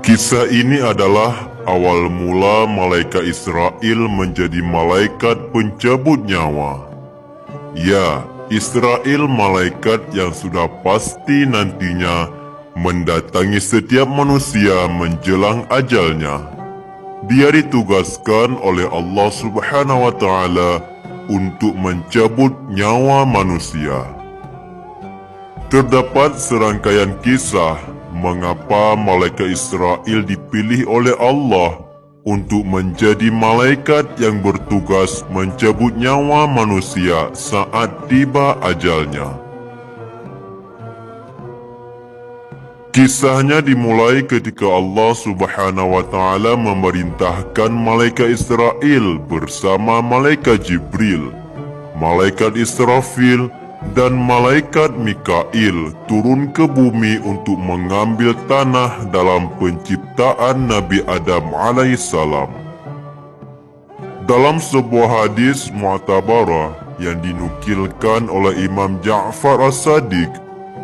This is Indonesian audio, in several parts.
Kisah ini adalah awal mula malaikat Israel menjadi malaikat pencabut nyawa. Ya, Israel malaikat yang sudah pasti nantinya mendatangi setiap manusia menjelang ajalnya. Dia ditugaskan oleh Allah Subhanahu wa Ta'ala untuk mencabut nyawa manusia. Terdapat serangkaian kisah mengapa malaikat Israel dipilih oleh Allah untuk menjadi malaikat yang bertugas mencabut nyawa manusia saat tiba ajalnya. Kisahnya dimulai ketika Allah Subhanahu wa Ta'ala memerintahkan malaikat Israel bersama malaikat Jibril, malaikat Israfil, dan malaikat Mikail turun ke bumi untuk mengambil tanah dalam penciptaan Nabi Adam alaihissalam. Dalam sebuah hadis mu'tabarah yang dinukilkan oleh Imam Ja'far as-Sadiq,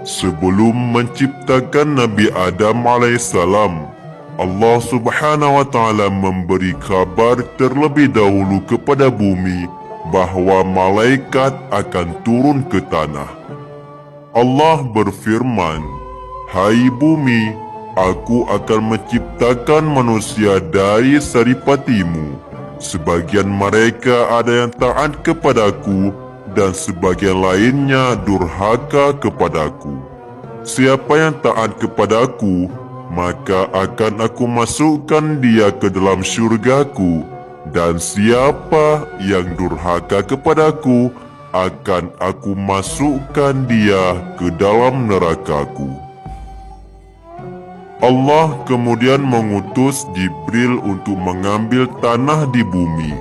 sebelum menciptakan Nabi Adam alaihissalam, Allah Subhanahu wa Ta'ala memberi kabar terlebih dahulu kepada bumi bahawa malaikat akan turun ke tanah. Allah berfirman, "Hai bumi, aku akan menciptakan manusia dari saripatimu. Sebagian mereka ada yang taat kepadaku dan sebagian lainnya durhaka kepadaku. Siapa yang taat kepadaku, maka akan aku masukkan dia ke dalam syurgaku. Dan siapa yang durhaka kepadaku, akan aku masukkan dia ke dalam nerakaku." Allah kemudian mengutus Jibril untuk mengambil tanah di bumi.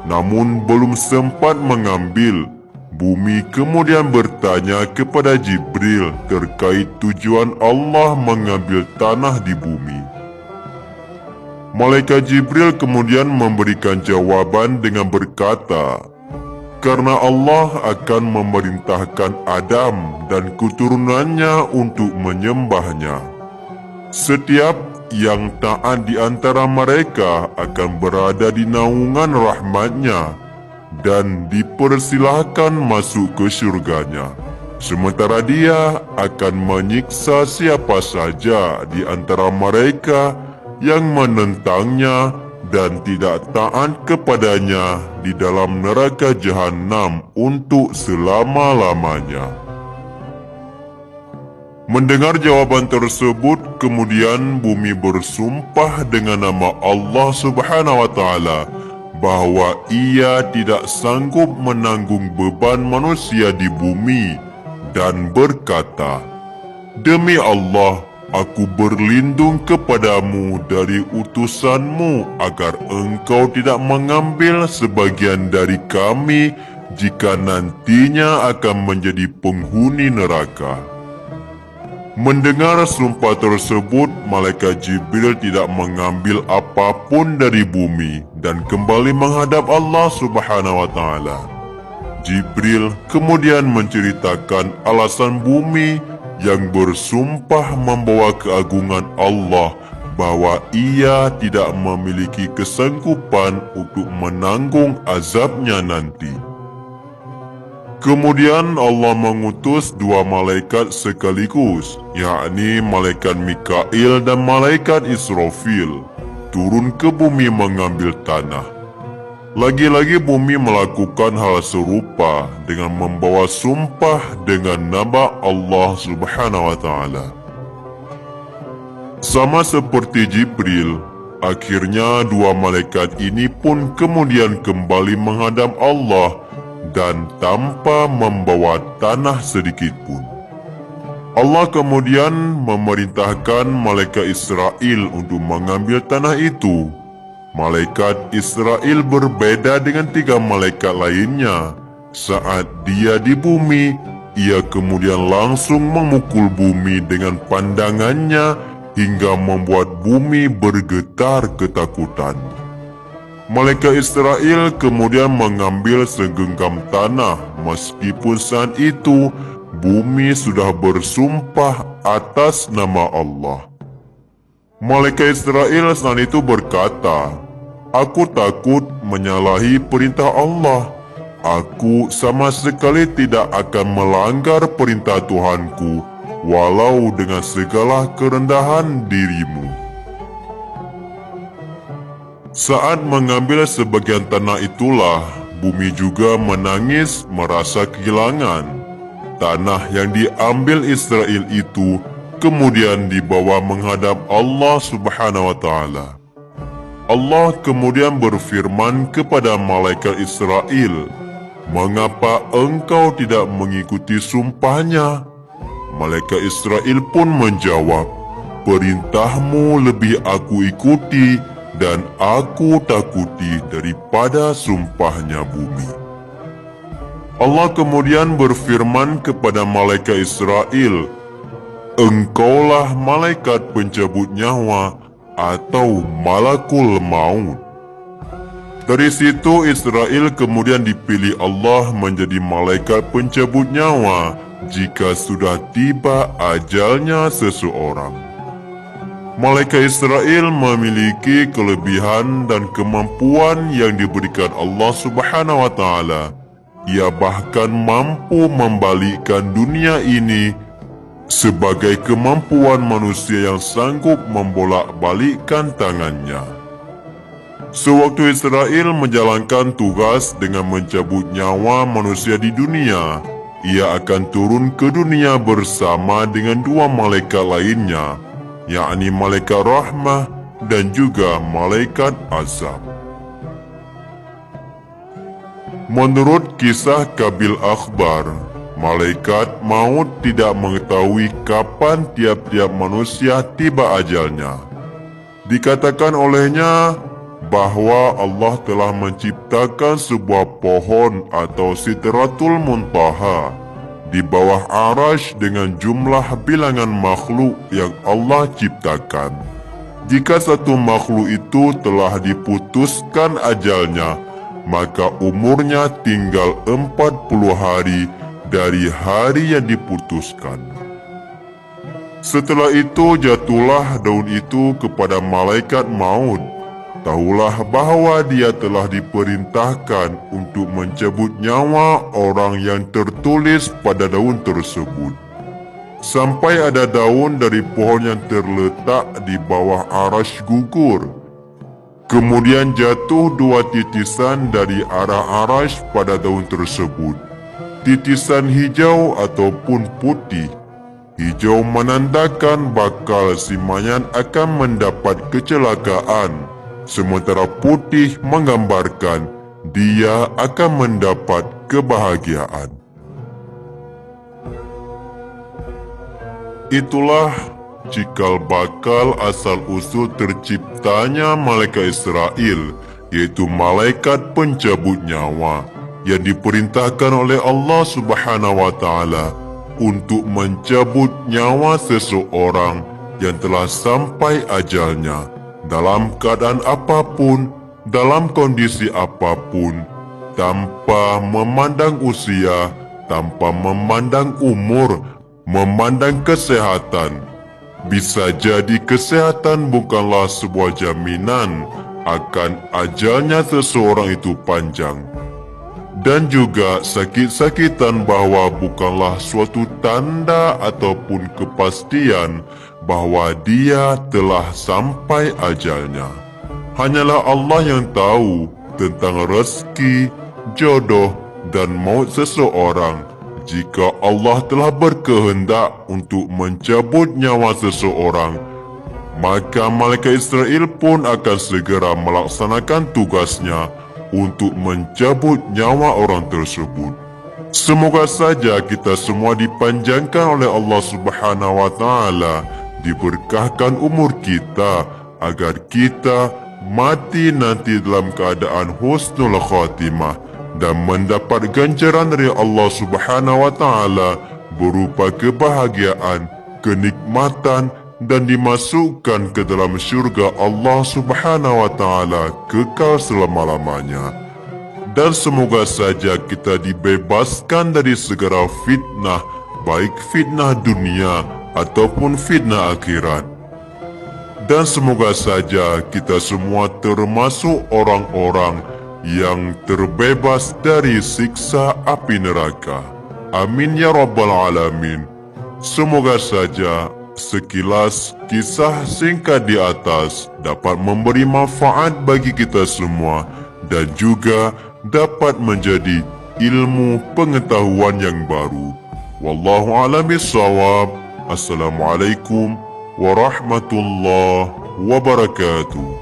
Namun belum sempat mengambil, bumi kemudian bertanya kepada Jibril terkait tujuan Allah mengambil tanah di bumi. Malaikat Jibril kemudian memberikan jawaban dengan berkata, "Karena Allah akan memerintahkan Adam dan keturunannya untuk menyembahnya. Setiap yang taat di antara mereka akan berada di naungan rahmatnya dan dipersilahkan masuk ke syurganya. Sementara dia akan menyiksa siapa saja di antara mereka yang menentangnya dan tidak taat kepadanya di dalam neraka Jahannam untuk selama-lamanya." Mendengar jawaban tersebut, kemudian bumi bersumpah dengan nama Allah Subhanahu wa Ta'ala bahawa ia tidak sanggup menanggung beban manusia di bumi dan berkata, "Demi Allah, aku berlindung kepadamu dari utusanmu agar engkau tidak mengambil sebagian dari kami jika nantinya akan menjadi penghuni neraka." Mendengar sumpah tersebut, malaikat Jibril tidak mengambil apapun dari bumi dan kembali menghadap Allah Subhanahu wa Ta'ala. Jibril kemudian menceritakan alasan bumi yang bersumpah membawa keagungan Allah bahawa ia tidak memiliki kesanggupan untuk menanggung azabnya nanti. Kemudian Allah mengutus dua malaikat sekaligus, yakni malaikat Mikail dan malaikat Israfil, turun ke bumi mengambil tanah. Lagi-lagi bumi melakukan hal serupa dengan membawa sumpah dengan nama Allah Subhanahu wa Ta'ala. Sama seperti Jibril, akhirnya dua malaikat ini pun kemudian kembali menghadap Allah dan tanpa membawa tanah sedikit pun. Allah kemudian memerintahkan malaikat Israel untuk mengambil tanah itu. Malaikat Israel berbeda dengan tiga malaikat lainnya. Saat dia di bumi, ia kemudian langsung memukul bumi dengan pandangannya hingga membuat bumi bergetar ketakutan. Malaikat Israel kemudian mengambil segenggam tanah meskipun saat itu bumi sudah bersumpah atas nama Allah. Malaikat Israel saat itu berkata, "Aku takut menyalahi perintah Allah. Aku sama sekali tidak akan melanggar perintah Tuhanku, walau dengan segala kerendahan dirimu." Saat mengambil sebagian tanah itulah, bumi juga menangis merasa kehilangan. Tanah yang diambil Israel itu kemudian dibawa menghadap Allah Subhanahu wa Ta'ala. Allah kemudian berfirman kepada malaikat Israel, "Mengapa engkau tidak mengikuti sumpahnya?" Malaikat Israel pun menjawab, "Perintahmu lebih aku ikuti dan aku takuti daripada sumpahnya bumi." Allah kemudian berfirman kepada malaikat Israel, "Engkaulah malaikat pencabut nyawa atau malakul maut." Dari situ Israel kemudian dipilih Allah menjadi malaikat pencabut nyawa jika sudah tiba ajalnya seseorang. Malaikat Israel memiliki kelebihan dan kemampuan yang diberikan Allah Subhanahu wa Ta'ala. Ia bahkan mampu membalikkan dunia ini sebagai kemampuan manusia yang sanggup membolak-balikkan tangannya. Sewaktu Israel menjalankan tugas dengan mencabut nyawa manusia di dunia, ia akan turun ke dunia bersama dengan dua malaikat lainnya, yakni malaikat rahmah dan juga malaikat azab. Menurut kisah Qabil Akhbar, malaikat maut tidak mengetahui kapan tiap-tiap manusia tiba ajalnya. Dikatakan olehnya bahwa Allah telah menciptakan sebuah pohon atau Sidratul Muntaha di bawah Arash dengan jumlah bilangan makhluk yang Allah ciptakan. Jika satu makhluk itu telah diputuskan ajalnya, maka umurnya tinggal 40 hari dari hari yang diputuskan. Setelah itu jatuhlah daun itu kepada malaikat maut. Tahulah bahwa dia telah diperintahkan untuk mencabut nyawa orang yang tertulis pada daun tersebut. Sampai ada daun dari pohon yang terletak di bawah Arash gugur. Kemudian jatuh dua titisan dari arah Arash pada daun tersebut. Titisan hijau ataupun putih. Hijau menandakan bakal si mayat akan mendapat kecelakaan, sementara putih menggambarkan dia akan mendapat kebahagiaan. Itulah cikal bakal asal-usul terciptanya malaikat Israel, yaitu malaikat pencabut nyawa yang diperintahkan oleh Allah Subhanahu wa Ta'ala untuk mencabut nyawa seseorang yang telah sampai ajalnya dalam keadaan apapun, dalam kondisi apapun, tanpa memandang usia, tanpa memandang umur, memandang kesehatan. Bisa jadi kesehatan bukanlah sebuah jaminan akan ajalnya seseorang itu panjang. Dan juga sakit-sakitan bahwa bukanlah suatu tanda ataupun kepastian bahwa dia telah sampai ajalnya. Hanyalah Allah yang tahu tentang rezeki, jodoh, dan maut seseorang. Jika Allah telah berkehendak untuk mencabut nyawa seseorang, maka malaikat Israel pun akan segera melaksanakan tugasnya untuk mencabut nyawa orang tersebut. Semoga saja kita semua dipanjangkan oleh Allah Subhanahu wa Ta'ala, diberkahkan umur kita agar kita mati nanti dalam keadaan husnul khatimah dan mendapat ganjaran dari Allah Subhanahu wa Ta'ala berupa kebahagiaan, kenikmatan, dan dimasukkan ke dalam syurga Allah Subhanahu wa Ta'ala kekal selama-lamanya. Dan semoga saja kita dibebaskan dari segala fitnah, baik fitnah dunia ataupun fitnah akhirat. Dan semoga saja kita semua termasuk orang-orang yang terbebas dari siksa api neraka. Amin ya rabbal alamin. Semoga saja sekilas kisah singkat di atas dapat memberi manfaat bagi kita semua dan juga dapat menjadi ilmu pengetahuan yang baru. Wallahu a'lam bishawab. Assalamualaikum warahmatullahi wabarakatuh.